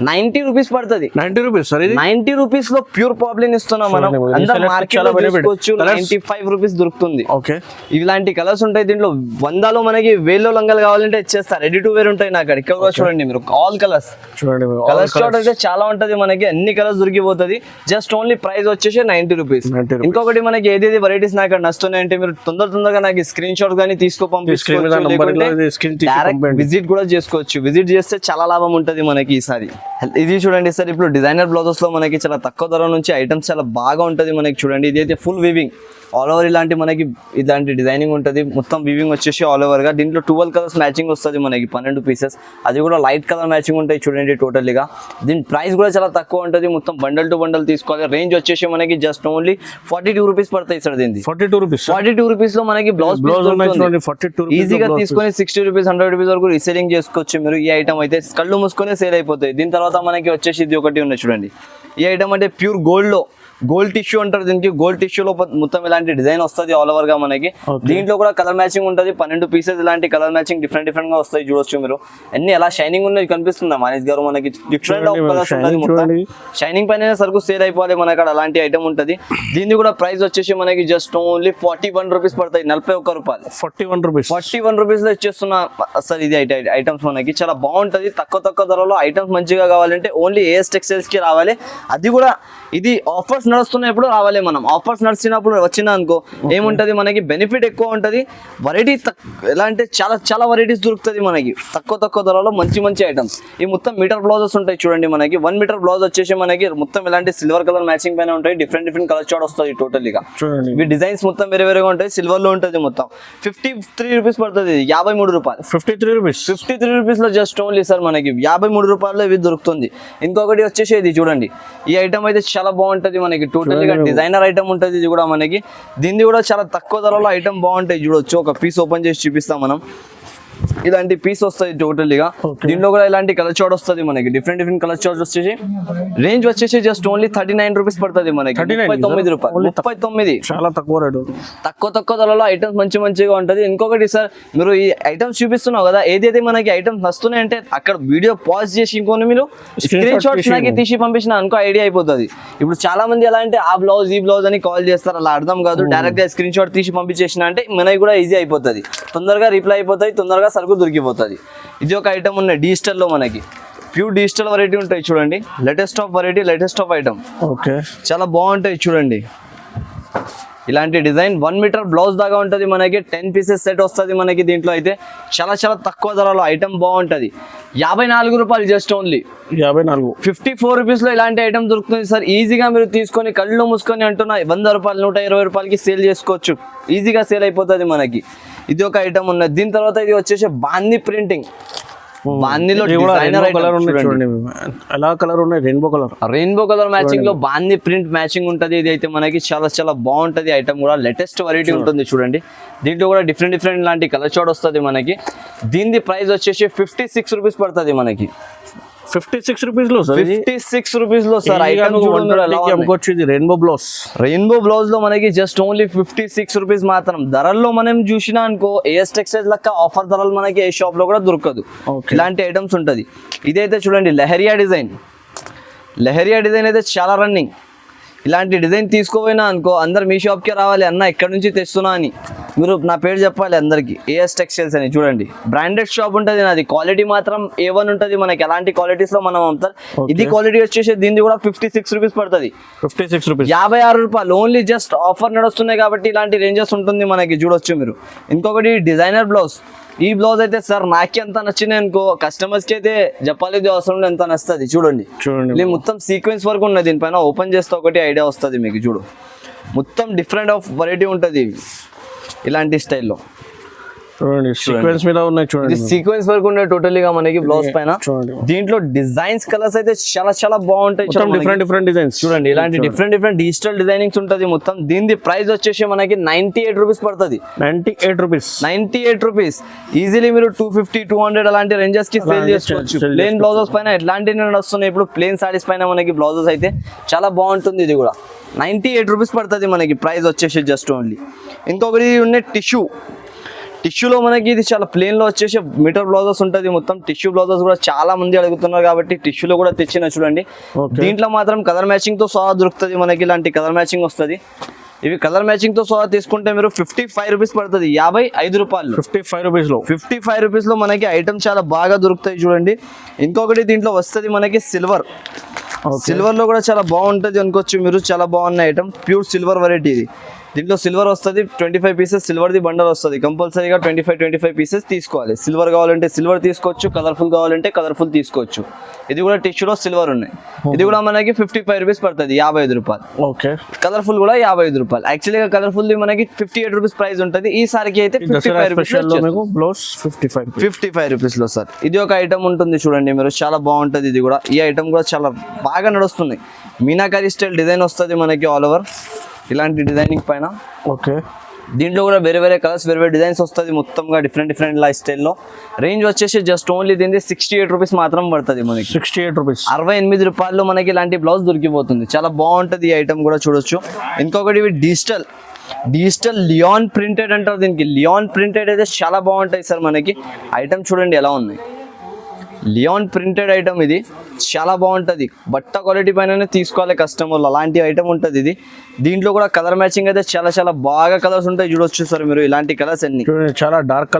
90 రూపీస్ పడుతుంది. 90 రూపీస్ సార్ ఇది. 90 రూపీస్ లో ప్యూర్ పాప్లిన్ ఇస్తున్నాం మనం. చూడండి, అందరు select మార్కెట్ చాలా లో benefit. తీసుకోవచ్చు. Colours? 95 రూపీస్ దొరుకుతుంది. ఓకే, ఇలాంటి కలర్స్ ఉంటాయి దీంట్లో. 100లో మనకి 1000 లంగాలు కావాలంటే ఇచ్చేస్తారు. రెడీ టు వేర్ ఉంటాయి నాకు ఇక్కడ కూడా చూడండి మీరు. ఆల్ కలర్స్ చూడండి కలర్స్ చార్ట్ అయితే చాలా ఉంటది మనకి. అన్ని కలర్స్ దొరికిపోతుంది. జస్ట్ ఓన్లీ ప్రైస్ వచ్చేసి 90 రూపీస్. 90 rupees. ఇంకొకటి మనకి ఏదేది వెరైటీస్ నాకు నచ్చుతున్నాయి అంటే మీరు తొందరగా నాకు స్క్రీన్ షాట్ కానీ తీసుకో స్క్రీన్ మీద నంబర్ స్క్రీన్ తీసి పంపండి. విజిట్ కూడా చేసుకోవచ్చు. విజిట్ చేస్తే చాలా లాభం ఉంటది మనకి ఈసారి. ఇది చూడండి సార్, ఇప్పుడు డిజైనర్ బ్లౌజెస్ లో మనకి చాలా తక్కువ ధర నుంచి ఐటమ్స్ చాలా బాగా ఉంటది మనకి. చూడండి ఇది అయితే ఫుల్ వీవింగ్ ఆల్ ఓవర్. ఇలాంటి మనకి ఇలాంటి డిజైనింగ్ ఉంటుంది. మొత్తం వీవింగ్ వచ్చేసి ఆల్ ఓవర్ గా. దీంట్లో 12 కలర్స్ మ్యాచింగ్ వస్తుంది మనకి, 12 పీసెస్. అది కూడా లైట్ కలర్ మ్యాచింగ్ ఉంటాయి చూడండి టోటల్గా. దీని ప్రైస్ కూడా చాలా తక్కువ ఉంటుంది. మొత్తం బండల్ టు బండల్ తీసుకోవాలి. రేంజ్ వచ్చేసి మనకి జస్ట్ ఓన్లీ 42 రూపీస్ పడతాయి సార్. దీనికి 42 రూపీస్. 42 రూపీస్ లో మనకి బ్లౌజ్ చూడండి 42 రూపీస్ ఈజీగా తీసుకొని 60 రూపీస్ 100 రూపీస్ వరకు రీసేలింగ్ చేసుకోవచ్చు మీరు. ఈ ఐటమ్ అయితే కళ్ళు మూసుకొని సేల్ అయిపోతాయి. దీని తర్వాత మనకి వచ్చేసి ఇది ఒకటి ఉన్నాయి చూడండి. ఈ ఐటమ్ అంటే ప్యూర్ గోల్డ్ లో, గోల్డ్ టిష్యూ అంటారు దీనికి. గోల్డ్ టిష్యూలో మొత్తం ఇలాంటి డిజైన్ వస్తుంది ఆల్ ఓవర్ గా మనకి. దీంట్లో కూడా కలర్ మ్యాచింగ్ ఉంటుంది. 12 పీసెస్ ఇలాంటి కలర్ మ్యాచింగ్ డిఫరెంట్ గా వస్తాయి. చూడొచ్చు మీరు. అన్ని ఎలా షైనింగ్ ఉన్నాయి కనిపిస్తుందా మనీష్ గారు మనకి. డిఫరెంట్ ఆఫ్ కలర్స్ ఉంటుంది మొత్తం. షైనింగ్ పైన సరుకు సేల్ అయిపోవాలి మనకి. అలాంటి ఐటమ్ ఉంటుంది. దీన్ని కూడా ప్రైస్ వచ్చేసి మనకి జస్ట్ ఓన్లీ 41 రూపీస్ పడతాయి. 41 రూపాయలు. 41 రూపీస్. 41 రూపీస్ లో ఇచ్చేస్తున్నా సార్. ఇది ఐటమ్స్ మనకి చాలా బాగుంటది. తక్కువ ధరలో ఐటమ్స్ మంచిగా కావాలంటే ఓన్లీ ఏఎస్ టెక్స్టైల్స్ కి రావాలి. అది కూడా ఇది ఆఫర్స్ నడుస్తున్నప్పుడు రావాలి మనం. ఆఫర్స్ నడిచినప్పుడు వచ్చిన అనుకో ఏముంటది మనకి బెనిఫిట్ ఎక్కువ ఉంటది. వెరైటీ ఎలా అంటే చాలా వెరైటీస్ దొరుకుతుంది మనకి తక్కువ ధరలో మంచి ఐటమ్స్. ఈ మొత్తం మీటర్ బ్లౌజెస్ ఉంటాయి చూడండి మనకి. 1 మీటర్ బ్లౌజ్ వచ్చేసి మనకి మొత్తం ఇలాంటి సిల్వర్ కలర్ మ్యాచింగ్ పైన ఉంటాయి. డిఫరెంట్ కలర్ చార్ట్ వస్తుంది టోటల్గా. ఇవి డిజైన్స్ మొత్తం వేరేగా ఉంటాయి. సిల్వర్ లో ఉంటుంది మొత్తం. 53 రూపీస్ పడుతుంది. 53 రూపాయలు. 53 రూపీస్. 53 రూపీస్ లో జస్ట్ ఓన్లీ సార్ మనకి 53 రూపాయల్లో ఇవి దొరుకుతుంది. ఇంకొకటి వచ్చేసి ఇది చూడండి. ఈ ఐటమ్ అయితే చాలా బాగుంటది మనకి. టోటల్ గా డిజైనర్ ఐటమ్ ఉంటది ఇది కూడా మనకి. దీన్ని కూడా చాలా తక్కువ ధరలో ఐటమ్ బాగుంటాయి. చూడొచ్చు. ఒక పీస్ ఓపెన్ చేసి చూపిస్తాం మనం. ఇలాంటి పీస్ వస్తుంది టోటల్గా. దీంట్లో కూడా ఇలాంటి కలర్ చార్ట్ వస్తుంది మనకి. డిఫరెంట్ కలర్ చార్ట్ వచ్చేసి రేంజ్ వచ్చేసి జస్ట్ ఓన్లీ 39 రూపీస్ పడుతుంది మనకి. 39 రూపాయలు. 39. చాలా తక్కువ రేటు. తక్కువ ధరలో ఐటమ్స్ మంచిగా ఉంటది. ఇంకొకటి సార్, మీరు ఈ ఐటమ్స్ చూపిస్తున్నావు కదా, ఏదైతే మనకి ఐటమ్స్ వస్తున్నాయి అంటే అక్కడ వీడియో పాజ్ చేసి ఇంకొని మీరు స్క్రీన్ షాట్స్ నాకు తీసి పంపించిన అనుకో ఐడియా అయిపోతుంది. ఇప్పుడు చాలా మంది ఎలా అంటే ఆ బ్లౌజ్ ఈ బ్లౌజ్ అని కాల్ చేస్తారు. అలా అర్థం కాదు. డైరెక్ట్ గా స్క్రీన్ షాట్ తీసి పంపించేసిన అంటే మనకి కూడా ఈజీ అయిపోతుంది. తొందరగా రిప్లై అయిపోతాయి. తొందరగా సరుకు దొరికిపోతుంది. ఇది ఒక ఐటమ్ ఉన్నాయి డిజిటల్ లో మనకి. ప్యూర్ డిజిటల్ వెరైటీ ఉంటాయి చూడండి. Latest of variety, latest of item. Okay, చాలా బాగుంటాయి చూడండి. ఇలాంటి డిజైన్ 1 మీటర్ బ్లౌజ్ దాకా ఉంటుంది మనకి. 10 పీసెస్ సెట్ వస్తుంది మనకి. దీంట్లో అయితే చాలా తక్కువ ధరలో ఐటమ్ బాగుంటుంది. 54 రూపాయలు జస్ట్ ఓన్లీ. 54. 54 రూపీస్ లో ఇలాంటి ఐటమ్ దొరుకుతుంది సార్. ఈజీగా మీరు తీసుకొని కళ్ళు మూసుకొని అంటున్నా 100 రూపాయలు 120 రూపాయలకి సేల్ చేసుకోవచ్చు. ఈజీగా సేల్ అయిపోతుంది మనకి. ఇది ఒక ఐటమ్ ఉన్నది. దీని తర్వాత ఇది వచ్చేసి బాందీ ప్రింటింగ్. బాందీలో డిజైనర్ రెయిన్బో కలర్ మ్యాచింగ్ లో బాందీ ప్రింట్ మ్యాచింగ్ ఉంటది. ఇది అయితే మనకి చాలా బాగుంటది ఐటమ్ కూడా. లేటెస్ట్ వెరైటీ ఉంటుంది చూడండి. దీంట్లో కూడా డిఫరెంట్ లాంటి కలర్ చార్ట్ వస్తుంది మనకి. దీని ప్రైస్ వచ్చేసి 56 రూపీస్ పడుతుంది మనకి. 56 రూపీస్ లో సార్. 56 రూపీస్ లో సార్ ఐటమ్ రెయిన్బో బ్లౌజ్ లో మనకి జస్ట్ ఓన్లీ 56 రూపీస్ మాత్రం. ధరల్లో మనం చూసినా అనుకో ఏఎస్ టెక్స్టైల్స్ లెక్క ఆఫర్ ధరలు మనకి ఏ షాప్ లో కూడా దొరకదు. ఇలాంటి ఐటమ్స్ ఉంటది. ఇదైతే చూడండి లెహరియా డిజైన్ అయితే చాలా రన్నింగ్. ఇలాంటి డిజైన్ తీసుకోపోయినా అనుకో అందరు మీ షాప్కే రావాలి. అన్న ఎక్కడి నుంచి తెస్తున్నా అని మీరు నా పేరు చెప్పాలి అందరికి. ఏఎస్ టెక్స్టైల్స్ అని చూడండి. బ్రాండెడ్ షాప్ ఉంటుంది నాది. క్వాలిటీ మాత్రం A1 ఉంటుంది మనకి. ఎలాంటి క్వాలిటీస్ లో మనం అమ్ముతారు. ఇది క్వాలిటీ వచ్చేసి దీన్ని కూడా 56 రూపీస్ పడుతుంది. 56 రూపీస్. 56 రూపాయలు ఓన్లీ. జస్ట్ ఆఫర్ నడుస్తున్నాయి కాబట్టి ఇలాంటి రేంజెస్ ఉంటుంది మనకి. చూడొచ్చు మీరు. ఇంకొకటి డిజైనర్ బ్లౌజ్. ఈ బ్లౌజ్ అయితే సార్ నాకే ఎంత నచ్చినాయి అనుకో, కస్టమర్స్ కి అయితే చెప్పాలి అవసరం ఎంత నచ్చుతుంది. చూడండి మొత్తం సీక్వెన్స్ వర్క్ ఉన్నది. దీనిపైన ఓపెన్ చేస్తే ఒకటి ఐడియా వస్తుంది మీకు. చూడు మొత్తం డిఫరెంట్ ఆఫ్ వెరైటీ ఉంటుంది ఇలాంటి స్టైల్లో. చూడండి సీక్వెన్స్ మీద ఉన్నాయి. చూడండి సీక్వెన్స్ వర్క్ ఉండే టోటల్ గా మనకి బ్లౌజ్ పైన. దీంట్లో డిజైన్స్ కలర్స్ అయితే చాలా బాగుంటాయి. డిఫరెంట్ డిజైన్స్ చూడండి. ఇలాంటి డిఫరెంట్ డిజిటల్ డిజైనింగ్స్ ఉంటది మొత్తం. దీని ప్రైస్ వచ్చేసి మనకి 98 రూపీస్ పడుతుంది. 98 రూపీస్. ఈజీలీ మీరు 250 200 అలాంటి రేంజెస్ కి సేల్ చేసుకోవచ్చు. ప్లేన్ బ్లౌజెస్ పైన ఎట్లాంటి వస్తున్నాయి ఇప్పుడు. ప్లేన్ సారీస్ పైన మనకి బ్లౌజెస్ అయితే చాలా బాగుంటుంది. ఇది కూడా 98 రూపీస్ పడుతుంది మనకి. ప్రైస్ వచ్చేసి జస్ట్ ఓన్లీ. ఇంకొకటి ఉన్న టిష్యూలో మనకి ఇది చాలా ప్లేన్ లో వచ్చేసి మీటర్ బ్లౌజెస్ ఉంటుంది మొత్తం. టిష్యూ బ్లౌజెస్ కూడా చాలా మంది అడుగుతున్నారు కాబట్టి టిష్యూలో కూడా తెచ్చిన చూడండి. దీంట్లో మాత్రం కలర్ మ్యాచింగ్ తో సహా దొరుకుతుంది మనకి, ఇలాంటి కలర్ మ్యాచింగ్ వస్తుంది. ఇవి కలర్ మ్యాచింగ్ తో సహా తీసుకుంటే మీరు 55 రూపీస్ పడుతుంది, 55 రూపాయలు. 55 రూపీస్ లో 55 రూపీస్ లో మనకి ఐటమ్ చాలా బాగా దొరుకుతాయి చూడండి. ఇంకొకటి దీంట్లో వస్తుంది మనకి సిల్వర్. సిల్వర్ లో కూడా చాలా బాగుంటది అనుకోవచ్చు మీరు, చాలా బాగున్న ఐటమ్, ప్యూర్ సిల్వర్ వెరైటీ ఇది. దీంట్లో సిల్వర్ వస్తుంది 25 పీసెస్, సిల్వర్ది బండల్ వస్తుంది. కంపల్సరీగా 25 పీసెస్ తీసుకోవాలి. సిల్వర్ కావాలంటే సిల్వర్ తీసుకోవచ్చు, కలర్ఫుల్ కావాలంటే కలర్ఫుల్ తీసుకోవచ్చు. ఇది కూడా టిష్యూలో సిల్వర్ ఉన్నాయి. ఇది కూడా మనకి 55 రూపీస్ పడుతుంది, 55 రూపాయలు. ఓకే. కలర్ఫుల్ కూడా 55 రూపాయలు. యాక్చువల్గా కలర్ఫుల్ ది మనకి 58 రూపీస్ ప్రైస్ ఉంటుంది. ఈసారికి అయితే 55 రూపీస్ లో సార్. ఇది ఒక ఐటమ్ ఉంటుంది చూడండి మీరు, చాలా బాగుంటుంది. ఇది కూడా, ఈ ఐటమ్ కూడా చాలా బాగా నడుస్తుంది. మీనాకారి స్టైల్ డిజైన్ వస్తుంది మనకి ఆల్ ఓవర్, ఇలాంటి డిజైనింగ్ పైన. ఓకే. దీంట్లో కూడా వేరే వేరే కలర్స్, వేరే వేరే డిజైన్స్ వస్తుంది మొత్తంగా, డిఫరెంట్ లైఫ్ స్టైల్లో. రేంజ్ వచ్చేసి జస్ట్ ఓన్లీ దీనికి 68 రూపీస్ మాత్రం పడుతుంది మనకి. 68 రూపీస్, 68 రూపాయల్లో మనకి ఇలాంటి బ్లౌజ్ దొరికిపోతుంది. చాలా బాగుంటుంది ఈ ఐటమ్ కూడా, చూడొచ్చు. ఇంకొకటి డిజిటల్ లియాన్ ప్రింటెడ్ అంటారు దీనికి. లియాన్ ప్రింటెడ్ అయితే చాలా బాగుంటాయి సార్ మనకి. ఐటమ్ చూడండి ఎలా ఉన్నాయి, లియాన్ ప్రింటెడ్ ఐటమ్ ఇది, చాలా బాగుంటుంది. బట్ట క్వాలిటీ పైన తీసుకోవాలి కస్టమర్లు, అలాంటి ఐటమ్ ఉంటుంది ఇది. దీంట్లో కూడా కలర్ మ్యాచింగ్ అయితే చాలా బాగా కలర్స్ ఉంటాయి, చూడొచ్చు సార్ మీరు. ఇలాంటి కలర్స్ అన్ని చాలా డార్క్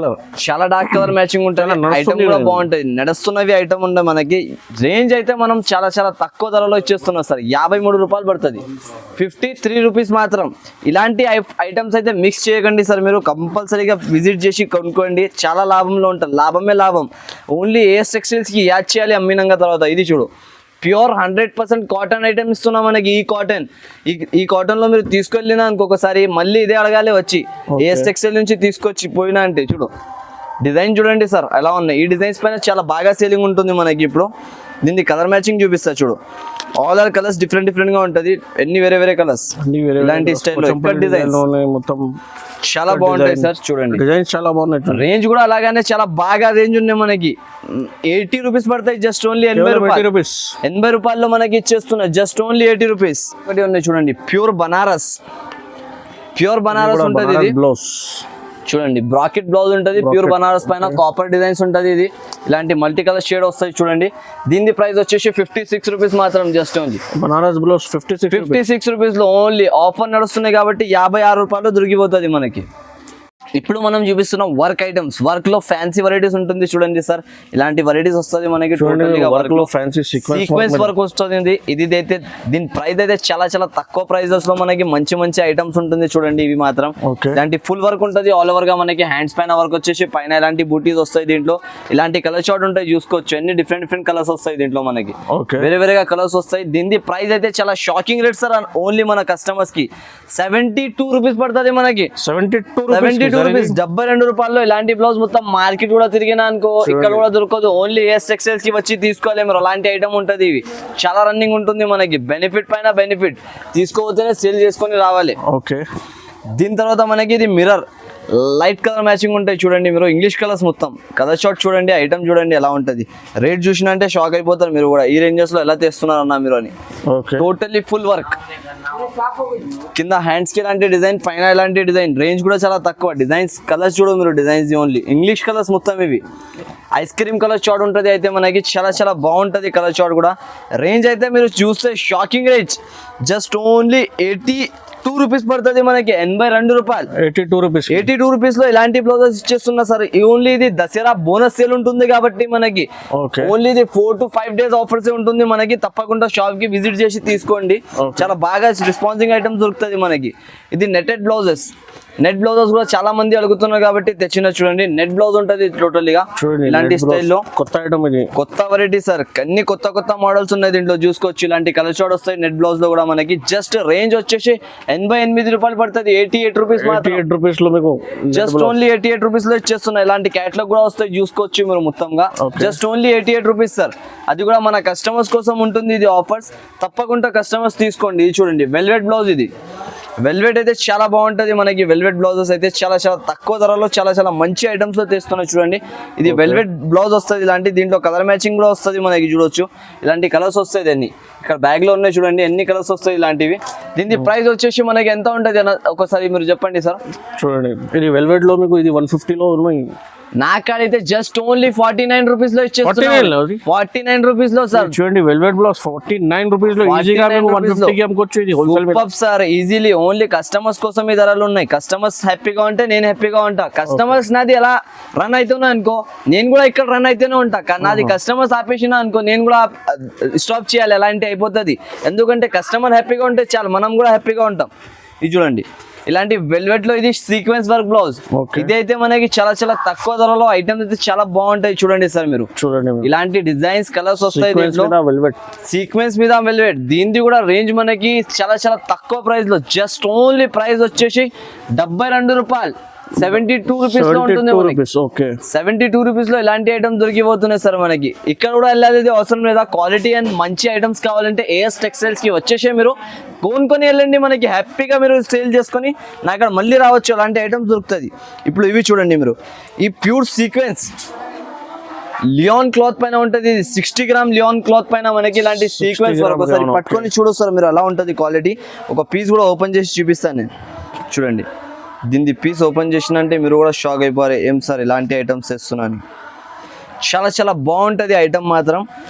కలర్ మ్యాచింగ్ ఉంటుంది. ఐటమ్ కూడా బాగుంటుంది, నడుస్తున్నవి ఐటమ్ ఉంటాయి మనకి. రేంజ్ అయితే మనం చాలా తక్కువ ధరలో ఇచ్చేస్తున్నాం సార్, 53 రూపాయలు పడుతుంది, 53 రూపీస్ మాత్రం. ఇలాంటి ఐటమ్స్ అయితే మిక్స్ చేయకండి సార్ మీరు, కంపల్సరీగా విజిట్ చేసి కొనుక్కోండి. చాలా లాభంలో ఉంటుంది, లాభమే లాభం. ఓన్లీ ఏఎస్ టెక్స్టైల్స్ కి యాడ్ చేయాలి అమ్మినాక తర్వాత. ఇది చూడు, ప్యూర్ 100% కాటన్ ఐటమ్ ఇస్తున్నాం మనకి. ఈ కాటన్ లో మీరు తీసుకెళ్ళినా ఇంకొకసారి మళ్ళీ ఇదే అడగాలి వచ్చి, ఏఎస్ టెక్స్టైల్ నుంచి తీసుకొచ్చి పోయినా అంటే. చూడు డిజైన్ చూడండి సార్ ఎలా ఉన్నాయి. ఈ డిజైన్స్ పైన చాలా బాగా సేలింగ్ ఉంటుంది మనకి. ఇప్పుడు దీన్ని కలర్ మ్యాచింగ్ చూపిస్తా చూడు. ఆల్ ఆర్ కలర్స్ డిఫరెంట్ గా ఉంటది, ఎన్ని వేరే కలర్స్ ఇలాంటి స్టైల్లో. డిజైన్స్ మొత్తం చాలా బాగుంటాయి సార్, చూడండి డిజైన్స్ చాలా బాగున్నాయి. రేంజ్ కూడా అలాగానే చాలా బాగా రేంజ్ ఉన్నాయి మనకి. 80 రూపీస్ పడతాయి, జస్ట్ ఓన్లీ 80 రూపాయల్లో మనకి ఇచ్చేస్తున్నా, జస్ట్ ఓన్లీ 80 రూపీస్. ఒకటి ఉన్నాయి చూడండి, ప్యూర్ బనారస్ ఉంటుంది ఇది. బ్లౌజ్ చూడండి, బ్రాకెట్ బ్లౌజ్ ఉంటుంది, ప్యూర్ బనారస్ పైన కాపర్ డిజైన్స్ ఉంటుంది. ఇది ఇలాంటి మల్టీ కలర్ షేడ్ వస్తాయి చూడండి. దీని ప్రైస్ వచ్చేసి 56 రూపీస్ మాత్రం, just only Banaras blouse 56 rupees లో. ఓన్లీ ఆఫర్ నడుస్తున్నాయి కాబట్టి 56 రూపాయలు దొరికిపోతుంది మనకి. ఇప్పుడు మనం చూపిస్తున్నాం వర్క్ ఐటమ్స్. వర్క్ లో ఫ్యాన్సీ వెరైటీస్ ఉంటుంది చూడండి సార్. ఇలాంటి వెరైటీస్ వస్తుంది మనకి. వర్క్ లో ఫ్యాన్సీ సీక్వెన్స్ వర్క్ వస్తుంది. ఇది అయితే దీని ప్రైస్ అయితే చాలా తక్కువ ప్రైజెస్ లో మనకి మంచి ఐటమ్స్ ఉంటుంది చూడండి. ఇవి మాత్రం ఇలాంటి ఫుల్ వర్క్ ఉంటుంది ఆల్ ఓవర్ గా మనకి. హ్యాండ్స్ పైన వర్క్ వచ్చేసి పైన ఇలాంటి బూటీస్ వస్తాయి. దీంట్లో ఇలాంటి కలర్ షార్ట్ ఉంటాయి, చూసుకోవచ్చు. అన్ని డిఫరెంట్ కలర్స్ వస్తాయి దీంట్లో మనకి, వేరేగా కలర్స్ వస్తాయి. దీని ప్రైస్ అయితే చాలా షాకింగ్ రేట్ సార్. ఓన్లీ మన కస్టమర్స్ కి 72 రూపీస్ పడుతుంది మనకి. 72 రూపీస్, 72 రూపాయల్లో ఇలాంటి బ్లౌజ్. మొత్తం మార్కెట్ కూడా తిరిగినా అనుకో ఇక్కడ కూడా దొరకదు. ఓన్లీ ఏఎస్ టెక్స్టైల్స్ కి వచ్చి తీసుకోవాలి మీరు, అలాంటి ఐటమ్ ఉంటుంది. ఇవి చాలా రన్నింగ్ ఉంటుంది మనకి, బెనిఫిట్ పైన బెనిఫిట్. తీసుకోవద్దనే సేల్ చేసుకొని రావాలి. ఓకే. దీని తర్వాత మనకి ఇది మిర్రర్ లైట్ కలర్ మ్యాచింగ్ ఉంటాయి చూడండి మీరు. ఇంగ్లీష్ కలర్స్ మొత్తం కలర్ షార్ట్ చూడండి. ఐటమ్ చూడండి ఎలా ఉంటుంది. రేట్ చూసినా అంటే షాక్ అయిపోతారు మీరు కూడా, ఈ రేంజెస్ లో ఎలా తెస్తున్నారు అన్న మీరు అని. Totally full work. కింద హ్యాండ్స్ కి ఇలాంటి డిజైన్, పైన ఇలాంటి డిజైన్. రేంజ్ కూడా చాలా తక్కువ. డిజైన్స్ కలర్స్ చూడండి మీరు, డిజైన్స్ ఓన్లీ ఇంగ్లీష్ కలర్స్ మొత్తం. ఇవి ఐస్ క్రీమ్ కలర్ చార్ట్ ఉంటుంది అయితే మనకి, చాలా బాగుంటుంది కలర్ చార్ట్ కూడా. రేంజ్ అయితే మీరు చూస్తే shocking range, just only 82 rupees పడుతుంది మనకి. 82 రూపాయలు, 82 రూపీస్ లో ఇలాంటి బ్లౌజెస్ ఇచ్చేస్తున్నా సార్. ఓన్లీ ఇది దసరా బోనస్ సేల్ ఉంటుంది కాబట్టి మనకి ఓన్లీ ఇది 4 to 5 days ఆఫర్స్ ఉంటుంది మనకి. తప్పకుండా షాప్ కి విజిట్ చేసి తీసుకోండి, చాలా బాగా రెస్పాన్సింగ్ ఐటమ్స్ దొరుకుతుంది మనకి. ఇది నెట్టెడ్ బ్లౌజెస్ కూడా చాలా మంది అడుగుతున్నారు కాబట్టి తెచ్చిన చూడండి. నెట్ బ్లౌజ్ ఉంటుంది టోటల్ గా ఇలాంటి స్టైల్లో. కొత్త ఐటమ్ ఇది, కొత్త వెరైటీ సార్. అన్ని కొత్త మోడల్స్ ఉన్నాయి దీంట్లో, చూసుకోవచ్చు. ఇలాంటి కలర్ షార్ట్ వస్తాయి నెట్ బ్లౌజ్ లో కూడా మనకి. జస్ట్ రేంజ్ వచ్చేసి 88 రూపాయలు పడుతుంది. 88 రూపీస్, 88 రూపీస్ లో మీకు జస్ట్ ఓన్లీ 88 రూపీస్ లో ఇచ్చేస్తున్నాయి. ఇలాంటి క్యాటలాగ్ కూడా వస్తాయి, చూసుకోవచ్చు మీరు మొత్తంగా. Just only 88 rupees sir. అది కూడా మన కస్టమర్స్ కోసం ఉంటుంది ఇది ఆఫర్స్. తప్పకుండా కస్టమర్స్ తీసుకోండి. ఇది చూడండి వెల్వెట్ బ్లౌజ్. ఇది వెల్వెట్ అయితే చాలా బాగుంటది మనకి. వెల్వెట్ బ్లౌజెస్ అయితే చాలా చాలా తక్కువ ధరలో చాలా చాలా మంచి ఐటమ్స్ లో తెస్తున్నాయి చూడండి. ఇది వెల్వెట్ బ్లౌజ్ వస్తుంది ఇలాంటి, దీంట్లో కలర్ మ్యాచింగ్ కూడా వస్తుంది మనకి. చూడొచ్చు ఇలాంటి కలర్స్ వస్తాయి అన్ని. ఇక్కడ బ్యాగ్ లో ఉన్నాయి చూడండి ఎన్ని కలర్స్ వస్తాయి ఇలాంటివి. దీని ప్రైస్ వచ్చేసి మనకి ఎంత ఉంటుంది అన్న ఒకసారి మీరు చెప్పండి సార్. చూడండి ఇది వెల్వెట్ లో మీకు ఇది 150 లో ఉన్నాయి. నాకైతే జస్ట్ ఓన్లీ 49 రూపీస్ లో ఇచ్చేస్తున్నారు. 49 రూపీస్ లో సార్. చూడండి వెల్వెట్ బ్లౌజ్ 49 రూపీస్ లో ఈజీగా మీకు 150 కి అమ్ముకోవచ్చు. ఇది wholesale super sir, easily. Only customers కోసం ఈ ధరలు ఉన్నాయి. కస్టమర్స్ హ్యాపీగా ఉంటే నేను హ్యాపీగా ఉంటా. కస్టమర్స్ నాది ఎలా రన్ అవుతున్నా అనుకో, నేను కూడా ఇక్కడ రన్ అయితేనే ఉంటా. నాది కస్టమర్స్ ఆపేసినా అనుకో, నేను కూడా స్టాప్ చేయాలి, ఎలాంటి అయిపోతుంది. ఎందుకంటే కస్టమర్ హ్యాపీగా ఉంటే చాలు, మనం కూడా హ్యాపీగా ఉంటాం. ఇది చూడండి ఇలాంటి వెల్వెట్ లో ఇది సీక్వెన్స్ వర్క్ బ్లౌజ్. ఇది అయితే మనకి చాలా చాలా తక్కువ ధరలో ఐటమ్స్ అయితే చాలా బాగుంటాయి. చూడండి సార్ మీరు, చూడండి ఇలాంటి డిజైన్స్ కలర్స్ వస్తాయి వెల్వెట్, సీక్వెన్స్ మీద వెల్వెట్. దీనిది కూడా రేంజ్ మనకి చాలా చాలా తక్కువ ప్రైస్ లో, జస్ట్ ఓన్లీ ప్రైస్ వచ్చేసి 72 రూపాయలు, 72 రూపీస్ లో ఉంటుంది. 72 రూపీస్ లో ఇలాంటి ఐటమ్స్ దొరికిపోతున్నాయి సార్ మనకి. ఇక్కడ కూడా వెళ్ళాలి అవసరం లేదా, క్వాలిటీ అండ్ మంచి ఐటమ్స్ కావాలంటే ఏఎస్ టెక్స్టైల్స్ కి వచ్చేసే మీరు కొనుక్కొని వెళ్ళండి. మనకి హ్యాపీగా మీరు సేల్ చేసుకొని నా ఇక్కడ మళ్ళీ రావచ్చు, అలాంటి ఐటమ్స్ దొరుకుతుంది. ఇప్పుడు ఇవి చూడండి మీరు, ఈ ప్యూర్ సీక్వెన్స్ లియాన్ క్లాత్ పైన ఉంటది. 60 గ్రామ్ లియాన్ క్లాత్ పైన మనకి ఇలాంటి సీక్వెన్స్ వర్క్ ఒకసారి పట్టుకొని చూడొచ్చు సార్ మీరు, అలా ఉంటది క్వాలిటీ. ఒక పీస్ కూడా ఓపెన్ చేసి చూపిస్తాను నేను. చూడండి దీన్ని పీస్ ఓపెన్ చేసినంటే మీరు కూడా షాక్ అయిపోయారు, ఏం సార్ ఇలాంటి ఐటమ్స్ తెస్తున్నాను. చాలా చాలా బాగుంటుంది ఐటమ్ మాత్రం.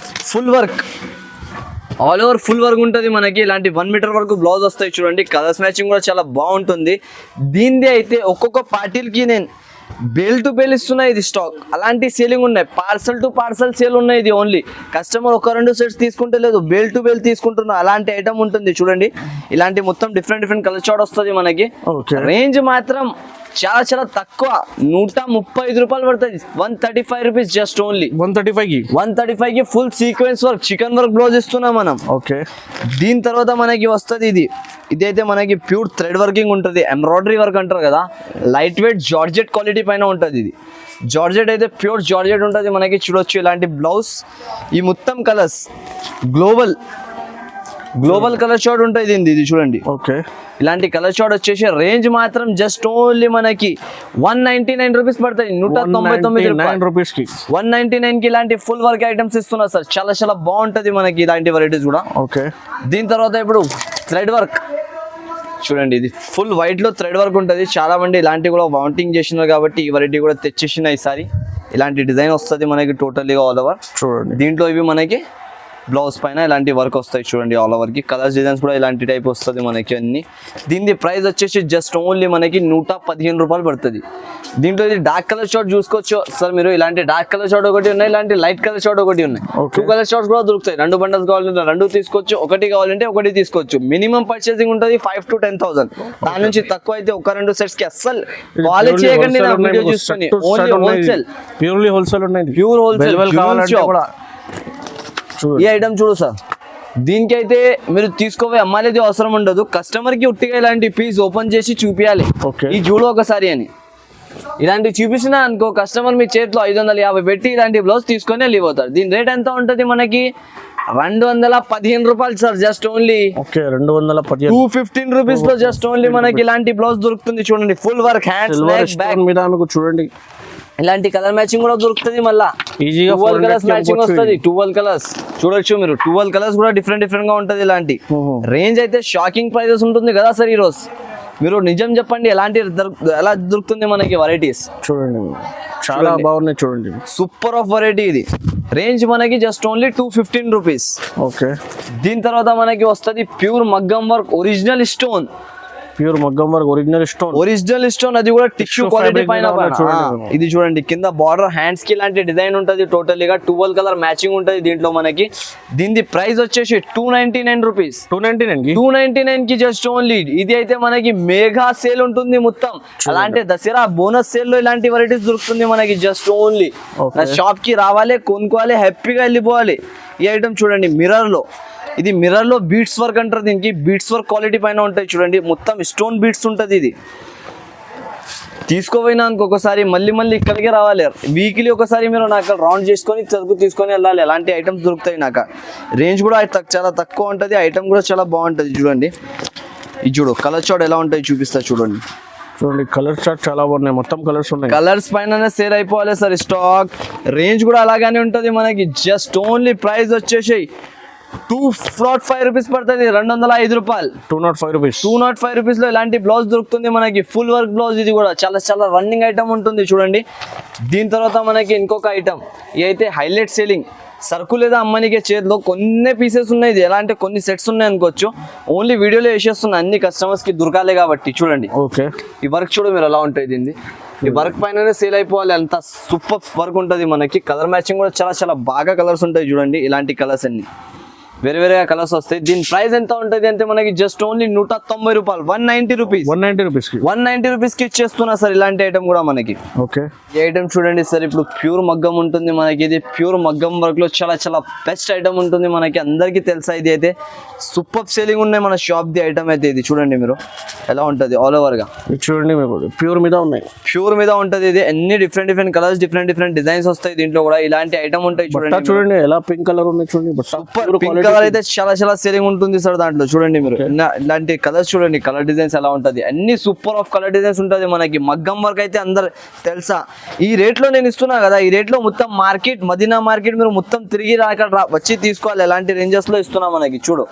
Full work, all over full work ఉంటుంది మనకి. ఇలాంటి 1 మీటర్ వరకు బ్లౌజ్ వస్తాయి చూడండి. కలర్స్ మ్యాచింగ్ కూడా చాలా బాగుంటుంది. దీనిది అయితే ఒక్కొక్క పార్టీలకి నేను బేల్ టు బేల్ ఇస్తున్నా. ఇది స్టాక్ అలాంటి సేలింగ్ ఉన్నాయి, పార్సల్ టు పార్సల్ సేల్ ఉన్నాయి. ఇది ఓన్లీ కస్టమర్ ఒక 2 సెట్స్ తీసుకుంటే లేదు, బేల్ టు బేల్ తీసుకుంటున్నా, అలాంటి ఐటమ్ ఉంటుంది చూడండి. ఇలాంటి మొత్తం డిఫరెంట్ కలర్ చార్ట్ వస్తుంది మనకి. రేంజ్ మాత్రం చాలా చాలా తక్కువ, 135 రూపాయలు పడుతుంది. 135 రూపీస్ జస్ట్ ఓన్లీ. 135 కి full sequence work chicken work blouse ఇస్తున్నాం మనం. ఓకే, దీని తర్వాత మనకి వస్తుంది ఇదైతే మనకి ప్యూర్ థ్రెడ్ వర్కింగ్ ఉంటుంది, ఎంబ్రాయిడరీ వర్క్ అంటారు కదా, లైట్ వెయిట్ జార్జెట్ క్వాలిటీ పైన ఉంటుంది. ఇది జార్జెట్ అయితే ప్యూర్ జార్జెట్ ఉంటుంది మనకి. చూడొచ్చు ఇలాంటి బ్లౌజ్. ఈ మొత్తం కలర్స్ గ్లోబల్ కలర్ షార్ట్ ఉంటుంది ఇది చూడండి. ఓకే, ఇలాంటి కలర్ షార్ట్ వచ్చేసి రేంజ్ మాత్రం జస్ట్ ఓన్లీ మనకి 199 రూపీస్ పడుతుంది. 199 రూపీస్ కి 199 కి ఇలాంటి ఫుల్ వర్క్ ఐటమ్స్ ఇస్తున్నారు సార్. చాలా చాలా బాగుంటది మనకి ఇలాంటి వెరైటీస్ కూడా. ఓకే, దీని తర్వాత ఇప్పుడు థ్రెడ్ వర్క్ చూడండి. ఇది ఫుల్ వైట్ లో థ్రెడ్ వర్క్ ఉంటుంది. చాలా మంది ఇలాంటి కూడా వాంటింగ్ చేసినారు కాబట్టి ఈ వెరైటీ కూడా తెచ్చేసిన ఈసారి. ఇలాంటి డిజైన్ వస్తుంది మనకి టోటల్గా ఆల్ ఓవర్. చూడండి దీంట్లో ఇవి మనకి బ్లౌజ్ పైన ఇలాంటి వర్క్ వస్తాయి చూడండి. ఆల్ ఓవర్ కి కలర్స్ డిజైన్స్ కూడా ఇలాంటి టైప్ వస్తుంది మనకి అన్ని. దీని ప్రైస్ వచ్చేసి జస్ట్ ఓన్లీ మనకి 115 రూపాయలు పడుతుంది. దీంట్లో ఇది డార్క్ కలర్ షార్ట్ చూసుకోవచ్చు సార్ మీరు. ఇలాంటి డార్క్ కలర్ షార్ట్ ఒకటి ఉన్నాయి, ఇలాంటి లైట్ కలర్ షార్ట్ ఒకటి ఉన్నాయి. 2 కలర్ షార్ట్స్ కూడా దొరుకుతాయి. 2 బండల్స్ కావాలంటే 2 తీసుకోవచ్చు, ఒకటి కావాలంటే ఒకటి తీసుకోవచ్చు. మినిమం పర్చేసింగ్ ఉంటుంది 5 to 10,000. దాని నుంచి తక్కువ అయితే 1-2 సెట్స్ కి అస్సలు కాల్ చేయకండి. నా వీడియో చూసుకొని ఓన్లీ హోల్సేల్, ప్యూర్లీ హోల్సేల్ ఉన్నాయి. ప్యూర్ హోల్సేల్ కావాలంటే కూడా ఈ ఐటమ్ చూడు సార్. దీనికైతే మీరు తీసుకోవే అమ్మాయిది అవసరం ఉండదు. కస్టమర్ కి ఉట్టిగా ఇలాంటి పీస్ ఓపెన్ చేసి చూపించాలి, ఈ చూడు ఒకసారి అని. ఇలాంటి చూపించినా అనుకో కస్టమర్ మీ చేతిలో 550 పెట్టి ఇలాంటి బ్లౌజ్ తీసుకొని వెళ్ళిపోతారు. దీని రేట్ ఎంత ఉంటుంది మనకి? 215 రూపాయలు సార్ జస్ట్ ఓన్లీ. 215 రూపీస్ లో జస్ట్ ఓన్లీ మనకి ఇలాంటి బ్లౌజ్ దొరుకుతుంది చూడండి. ఫుల్ వర్క్ హ్యాండ్స్ బ్యాక్ మీద చూడండి. ఇలాంటి కలర్ మ్యాచింగ్ కూడా దొరుకుతుంది. మళ్ళా 12 కలర్స్ మ్యాచింగ్ వస్తుంది. 12 కలర్స్ చూడొచ్చు మీరు. 12 కలర్స్ కూడా డిఫరెంట్ గా ఉంటది. ఇలాంటి రేంజ్ అయితే షాకింగ్ ప్రైజెస్ ఉంటుంది కదా సార్ ఈ రోజు. మీరు నిజం చెప్పండి ఎలా దొరుకుతుంది మనకి వెరైటీస్ చూడండి. చాలా బాగున్నాయి చూడండి. సూపర్ ఆఫ్ వెరైటీ ఇది. రేంజ్ మనకి జస్ట్ ఓన్లీ 215 రూపీస్. ఓకే, దీని తర్వాత మనకి వస్తుంది ప్యూర్ మగ్గం work original stone. Original stone అది కూడా టిష్యూ క్వాలిటీ పైన. ఇది చూడండి కింద బార్డర్ హ్యాండ్స్ కి ఇలాంటి డిజైన్ ఉంటుంది. టోటల్ గా 12 కలర్ మ్యాచింగ్ ఉంటుంది దీంట్లో మనకి. దీని ప్రైస్ వచ్చేసి 299 రూపీస్. 299 కి జస్ట్ ఓన్లీ. ఇది అయితే మనకి మేఘా సేల్ ఉంటుంది మొత్తం. అలాంటి దసరా బోనస్ సేల్ లో ఇలాంటి వెరైటీస్ దొరుకుతుంది మనకి జస్ట్ ఓన్లీ. షాప్ కి రావాలి, కొనుక్కోవాలి, హ్యాపీగా వెళ్ళిపోవాలి. ఈ ఐటమ్ చూడండి మిర్రర్ లో. ఇది మిర్రర్ లో బీట్స్ వర్క్ అంటారు. దీనికి బీట్స్ వర్క్ క్వాలిటీ పైన ఉంటాయి చూడండి. మొత్తం స్టోన్ బీట్స్ ఉంటుంది. ఇది తీసుకోపోయినా ఇంకొకసారి మళ్ళీ ఇక్కడికే రావాలి. వీక్లీ ఒకసారి మీరు నాకు రౌండ్ చేసుకొని తీసుకొని వెళ్ళాలి. అలాంటి ఐటమ్స్ దొరుకుతాయి నాకు. రేంజ్ కూడా చాలా తక్కువ ఉంటుంది. ఐటమ్ కూడా చాలా బాగుంటుంది చూడండి. ఇది చూడు కలర్ చార్ట్ ఎలా ఉంటాయి చూపిస్తా చూడండి. చూడండి కలర్ చార్ట్ చాలా బాగున్నాయి, మొత్తం కలర్స్ ఉన్నాయి. కలర్స్ పైన సేల్ అయిపోవాలి సార్. స్టాక్ రేంజ్ కూడా అలాగానే ఉంటుంది మనకి. జస్ట్ ఓన్లీ ప్రైస్ వచ్చేసి 205 రూపీస్ పడుతుంది, 205 రూపాయలు. 205 రూపీస్. 205 రూపీస్ లో ఇలాంటి బ్లౌజ్ దొరుకుతుంది మనకి. ఫుల్ వర్క్ బ్లౌజ్, ఇది కూడా చాలా చాలా రన్నింగ్ ఐటమ్ ఉంటుంది చూడండి. దీని తర్వాత మనకి ఇంకొక ఐటమ్, ఇది అయితే హైలైట్ సేలింగ్. సరుకు లేదా అమ్మనికే చేతిలో కొన్ని పీసెస్ ఉన్నాయి. ఇది ఎలా అంటే కొన్ని సెట్స్ ఉన్నాయి అనుకోవచ్చు. ఓన్లీ వీడియోలో వేసేస్తున్నా, అన్ని కస్టమర్స్ కి దొరకాలి కాబట్టి. చూడండి ఓకే, ఈ వర్క్ చూడు మీరు ఎలా ఉంటుంది. దీన్ని ఈ వర్క్ పైననే సేల్ అయిపోవాలి, అంత సూపర్ వర్క్ ఉంటుంది మనకి. కలర్ మ్యాచింగ్ కూడా చాలా చాలా బాగా కలర్స్ ఉంటాయి చూడండి. ఇలాంటి కలర్స్ అన్ని వేరే వేరేగా కలర్స్ వస్తాయి. దీని ప్రైస్ ఎంత ఉంటుంది అంటే మనకి జస్ట్ ఓన్లీ 190 రూపాయలు, 190 రూపీస్. 190 రూపీస్ కి 190 రూపీస్ కి ఇచ్చేస్తున్నా సార్ ఇలాంటి ఐటమ్ కూడా మనకి. ఓకే, ఈ ఐటమ్ చూడండి సార్, ఇప్పుడు ప్యూర్ మగ్గం ఉంటుంది మనకి. ఇది ప్యూర్ మగ్గం వర్క్ లో చాలా చాలా బెస్ట్ ఐటమ్ ఉంటుంది మనకి. అందరికీ తెలుసా, ఇది అయితే సూపర్ సేలింగ్ ఉన్నాయి మన షాప్ ది ఐటమ్ అయితే. ఇది చూడండి మీరు ఎలా ఉంటుంది ఆల్ ఓవర్ గా. ఇది చూడండి మీకు ప్యూర్ మీద ఉన్నాయి, ప్యూర్ మీద ఉంటుంది. ఇది అన్ని different different colours, different different designs వస్తాయి దీంట్లో కూడా. ఇలాంటి ఐటమ్ ఉంటాయి చూడండి. చూడండి ఎలా పింక్ కలర్ ఉన్నాయి చూడండి. సూపర్ పింక్ కలర్ అయితే చాలా చాలా సేలింగ్ ఉంటుంది సార్ దాంట్లో. చూడండి మీరు ఇలాంటి కలర్స్ చూడండి, కలర్ డిజైన్స్ ఎలా ఉంటుంది. అన్ని సూపర్ ఆఫ్ కలర్ డిజైన్స్ ఉంటుంది మనకి. మగ్గం వర్క్ అయితే అందరు తెలుసా. ఈ రేట్ లో నేను ఇస్తున్నా కదా, ఈ రేట్ లో మొత్తం మార్కెట్, మదీనా మార్కెట్ మీరు మొత్తం తిరిగి వచ్చి తీసుకోవాలి. ఎలాంటి రేంజెస్ లో ఇస్తున్నా మనకి. చూడు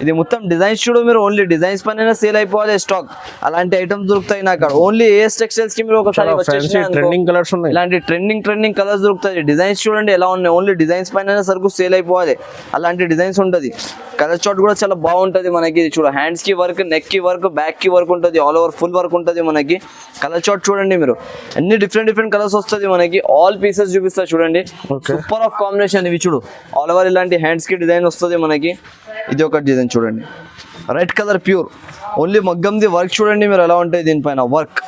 ఇది మొత్తం డిజైన్స్ చూడు మీరు. ఓన్లీ డిజైన్స్ పైన సేల్ అయిపోవాలి స్టాక్. అలాంటి ఐటమ్స్ దొరుకుతాయి నాకు. ఓన్లీ ఏఎస్ టెక్స్టైల్స్ కి మీరు ఒకసారి ట్రెండింగ్ కలర్స్ ఉన్నాయి. ఇలాంటి ట్రెండింగ్ కలర్స్ దొరుకుతాయి. డిజైన్స్ చూడండి ఎలా ఉన్నాయి. ఓన్లీ డిజైన్స్ పైన సరుకు సేల్ అయిపోవాలి, అలాంటి డిజైన్స్ ఉంటుంది. కలర్ చార్ట్ కూడా చాలా బాగుంటుంది మనకి. ఇది చూడు, హ్యాండ్స్ కి వర్క్, నెక్ కి వర్క్, బ్యాక్ కి వర్క్ ఉంటుంది. ఆల్ ఓవర్ ఫుల్ వర్క్ ఉంటుంది మనకి. కలర్ చార్ట్ చూడండి మీరు, అన్ని డిఫరెంట్ డిఫరెంట్ కలర్స్ వస్తుంది మనకి. ఆల్ పీసెస్ చూపిస్తా చూడండి. సూపర్ ఆఫ్ కాంబినేషన్ ఇవి చూడు. ఆల్ ఓవర్ ఇలాంటి హ్యాండ్స్ కి డిజైన్ వస్తుంది మనకి. ఇది ఒక డిజైన్ చూడండి, రెడ్ కలర్ ప్యూర్. ఓన్లీ మగ్గంది వర్క్ చూడండి మీరు ఎలా ఉంటాయి. దీనిపైన వర్క్,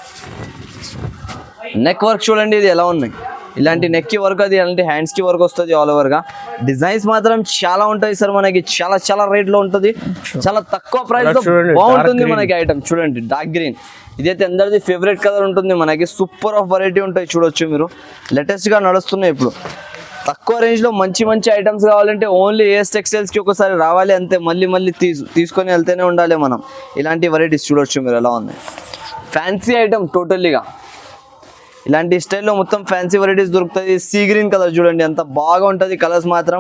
నెక్ వర్క్ చూడండి ఇది ఎలా ఉన్నాయి. ఇలాంటి నెక్ కి వర్క్, అది ఇలాంటి హ్యాండ్స్ కి వర్క్ వస్తుంది ఆల్ ఓవర్ గా. డిజైన్స్ మాత్రం చాలా ఉంటాయి సార్ మనకి. చాలా చాలా రేట్ లో ఉంటుంది, చాలా తక్కువ ప్రైస్ లో బాగుంటుంది మనకి ఐటమ్. చూడండి డార్క్ గ్రీన్, ఇదైతే అందరిది ఫేవరెట్ కలర్ ఉంటుంది మనకి. సూపర్ ఆఫ్ వెరైటీ ఉంటాయి చూడొచ్చు మీరు. లేటెస్ట్ గా నడుస్తున్నాయి ఇప్పుడు. తక్కువ రేంజ్ లో మంచి మంచి ఐటమ్స్ కావాలంటే ఓన్లీ ఏఎస్ టెక్స్టైల్స్ కి ఒకసారి రావాలి అంతే. మళ్ళీ మళ్ళీ తీసుకొని వెళ్తేనే ఉండాలి మనం. ఇలాంటి వెరైటీస్ చూడొచ్చు మీరు ఎలా ఉన్నాయి. ఫ్యాన్సీ ఐటమ్ టోటల్లీగా. ఇలాంటి స్టైల్లో మొత్తం ఫ్యాన్సీ వెరైటీస్ దొరుకుతుంది. సీ గ్రీన్ కలర్ చూడండి ఎంత బాగా ఉంటుంది. కలర్స్ మాత్రం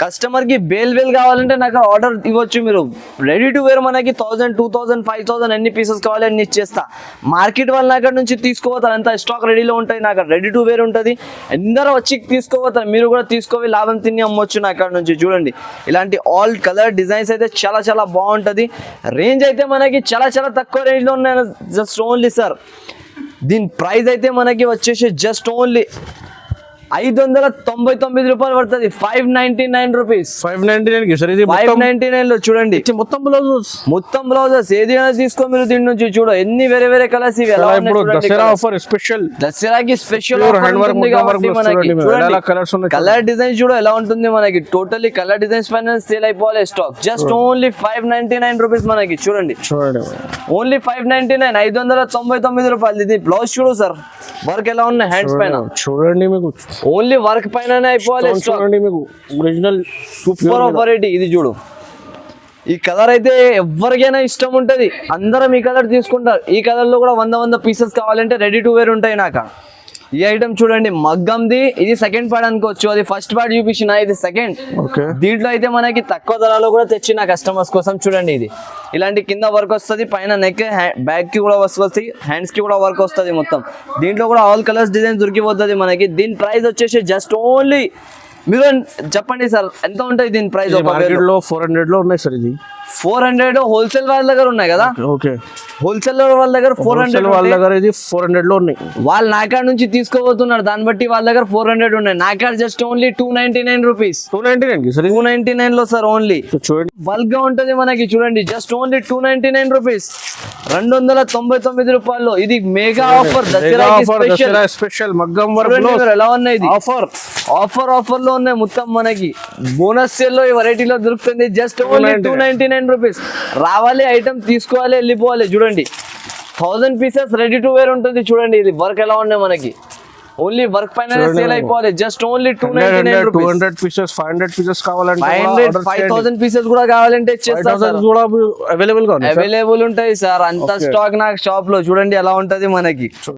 కస్టమర్కి బేల్ కావాలంటే నాకు ఆర్డర్ ఇవ్వచ్చు మీరు. రెడీ టు వేర్ మనకి 1000, 2000, 5000 ఎన్ని పీసెస్ కావాలి అన్ని ఇచ్చేస్తా. మార్కెట్ వాళ్ళ అక్కడ నుంచి తీసుకోపోతారు, అంత స్టాక్ రెడీలో ఉంటాయి. నాకు రెడీ టు వేర్ ఉంటుంది, అందరూ వచ్చి తీసుకోపోతారు. మీరు కూడా తీసుకోవి లాభం తిని అమ్మొచ్చు నా అక్కడ నుంచి. చూడండి ఇలాంటి ఆల్ కలర్ డిజైన్స్ అయితే చాలా చాలా బాగుంటుంది. రేంజ్ అయితే మనకి చాలా చాలా తక్కువ రేంజ్లో ఉన్నాయి. జస్ట్ ఓన్లీ సార్ దీని ప్రైస్ అయితే మనకి వచ్చేసి జస్ట్ ఓన్లీ 599 రూపాయలు పడుతుంది. 599 రూపీస్. 599 కి సార్ ఇది 599 లో చూడండి మొత్తం బ్లౌజెస్ ఏది తీసుకో మీరు. దీని నుంచి చూడు ఎన్ని వేరే వేరే కలర్స్ ఇవి. దసరా ఆఫర్ స్పెషల్, దసరాకి స్పెషల్ కలర్ డిజైన్స్ చూడు ఎలా ఉంటుంది మనకి. టోటల్లీ కలర్ డిజైన్స్ పైన సేల్ అయిపోవాలి స్టాక్. జస్ట్ ఓన్లీ 599 రూపీస్ మనకి. చూడండి ఓన్లీ 599, 599 రూపాయలు. ఇది బ్లౌజ్ చూడు సార్, వర్క్ ఎలా ఉన్నాయి హ్యాండ్స్ పైన చూడండి. మీకు ఓన్లీ వర్క్ పైన అయిపోవాలి. Original super variety. ఇది చూడు, ఈ కలర్ అయితే ఎవరికైనా ఇష్టం ఉంటది, అందరం ఈ కలర్ తీసుకుంటారు. ఈ కలర్ లో కూడా 100 పీసెస్ కావాలంటే రెడీ టు వేర్ ఉంటాయి నాకు. ఈ ఐటమ్ చూడండి మగ్గంది. ఇది సెకండ్ పార్ట్ అనుకోవచ్చు, అది ఫస్ట్ పార్ట్ చూపించిన, ఇది సెకండ్. దీంట్లో అయితే మనకి తక్కువ ధరలో కూడా తెచ్చిన కస్టమర్స్ కోసం. చూడండి ఇది ఇలాంటి కింద వర్క్ వస్తుంది, పైన నెక్ బ్యాక్ కి కూడా వస్తుంది, హ్యాండ్స్ కి కూడా వర్క్ వస్తుంది మొత్తం. దీంట్లో కూడా ఆల్ కలర్స్ డిజైన్ దొరికిపోతుంది మనకి. దీని ప్రైస్ వచ్చేసి జస్ట్ ఓన్లీ, మీరు చెప్పండి సార్ ఎంత ఉంటుంది దీని ప్రైస్? 400 లో ఉన్నాయి సార్. ఇది 400 హోల్సేల్ వాళ్ళ దగ్గర ఉన్నాయి కదా. ఓకే, హోల్సేల్ వాళ్ళ దగ్గర 400 వాళ్ళ దగ్గర ఇది 400 లో ఉన్నాయి. వాళ్ళు నాకాడ నుంచి తీసుకోబోతున్నారు, దాన్ని బట్టి వాళ్ళ దగ్గర 400 ఉన్నాయి. నాకాడ జస్ట్ ఓన్లీ 299 రూపీస్. 299 లో సార్ ఓన్లీ. చూడండి బల్క్ గా ఉంటది మనకి. చూడండి జస్ట్ ఓన్లీ 299 రూపీస్, 299 రూపాయల్లో. ఇది మెగా ఆఫర్, దసరా స్పెషల్ మగ్గం ఎలా ఉన్నాయి. ఇది ఆఫర్ లో ఉన్నాయి మొత్తం మనకి. బోనస్ సేల్ లో ఈ వెరైటీలో దొరుకుతుంది. Just only 299 rupees. రావాలి ఐటమ్ తీసుకోవాలి, వెళ్ళిపోవాలి. చూడండి 1000 పీసెస్ రెడీ టు వేర్ ఉంటుంది. చూడండి ఇది వర్క్ ఎలా ఉన్నాయి మనకి. ఓన్లీ వర్క్ పైన సేల్ అయిపోవాలి. Just only 299 rupees. 200 pieces 500 pieces కావాలంటే 5,000 పీసెస్ కూడా కావాలంటే ఇచ్చేస్తారు సార్. కూడా అవైలబుల్ గా ఉంది. అవైలబుల్ ఉంటాయి సార్. అంత స్టాక్ నాకు షాప్ లో చూడండి ఎలా ఉంటది మనకి.